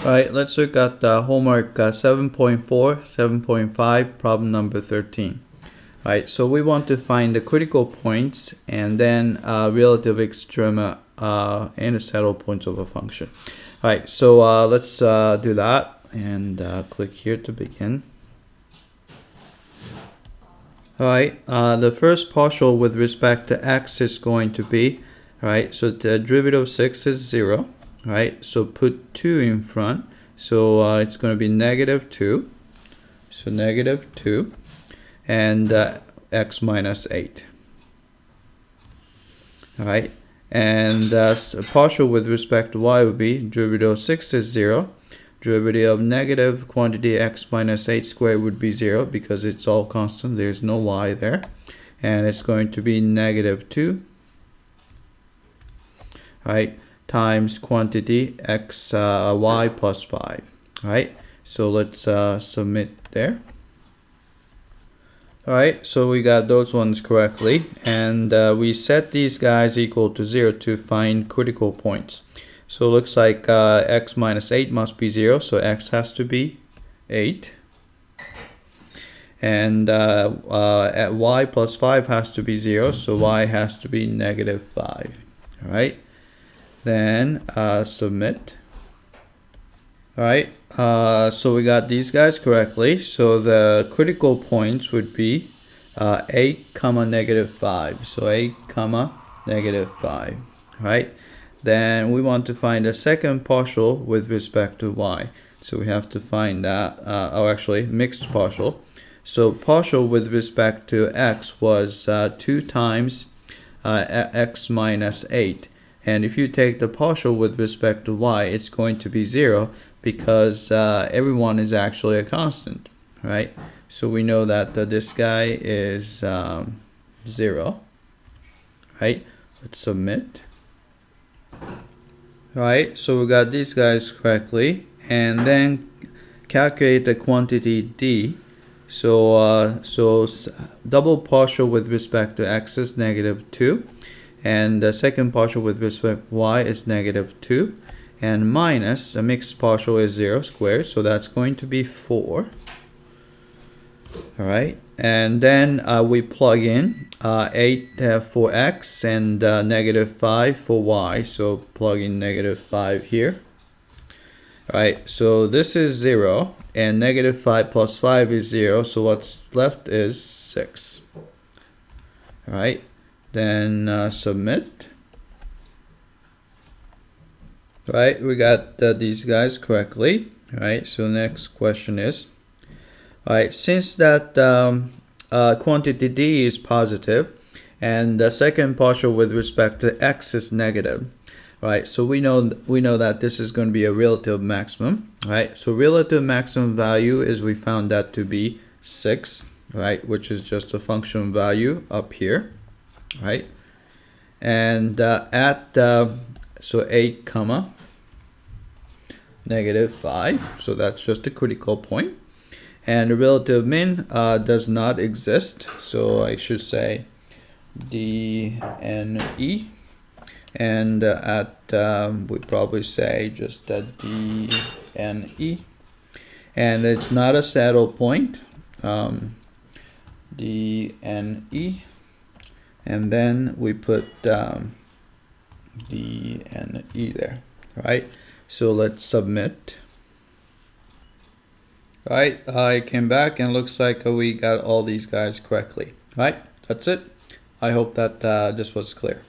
Alright, let's look at homework 7.4, 7.5, problem number 13. Alright, so we want to find the critical points and then relative extrema and the saddle points of a function. Alright, so let's do that and click here to begin. Alright, the first partial with respect to x is going to be, alright, so the derivative of 6 is 0. Right, so put 2 in front, so it's going to be negative 2, so negative 2, and x minus 8. Alright, and partial with respect to y would be derivative of 6 is 0, derivative of negative quantity x minus 8 squared would be 0 because it's all constant, there's no y there, and it's going to be negative 2. Alright, times quantity x y plus 5. Alright, so let's submit there. Alright, so we got those ones correctly, and we set these guys equal to 0 to find critical points. So it looks like x minus 8 must be 0, so x has to be 8. And at y plus 5 has to be 0, so y has to be negative 5. Alright, then submit. Alright, so we got these guys correctly. So the critical points would be 8 comma negative 5. So 8 comma negative 5. Alright, then we want to find a second partial with respect to y. So we have to find that, or actually mixed partial. So partial with respect to x was 2 times x minus 8. And if you take the partial with respect to y, it's going to be 0 because everyone is actually a constant, right? So we know that this guy is 0, right? Let's submit. Right, so we got these guys correctly, and then calculate the quantity d. So double partial with respect to x is negative 2. And the second partial with respect to y is negative 2. And minus, a mixed partial is 0 squared, so that's going to be 4. Alright, and then we plug in 8 for x and negative 5 for y, so plug in negative 5 here. Alright, so this is 0, and negative 5 plus 5 is 0, so what's left is 6. Alright. Then submit. Right, we got these guys correctly. Right, so next question is, alright, since that quantity d is positive and the second partial with respect to x is negative, right? So we know that this is going to be a relative maximum, right? So relative maximum value is, we found that to be 6, right, which is just a function value up here. Right, and so 8 comma negative 5, so that's just a critical point, and the relative min does not exist, so I should say d n e, and we probably say just d n e, and it's not a saddle point, d n e. And then we put D and E there, right? So let's submit. Right, I came back and looks like we got all these guys correctly. Right, that's it. I hope that this was clear.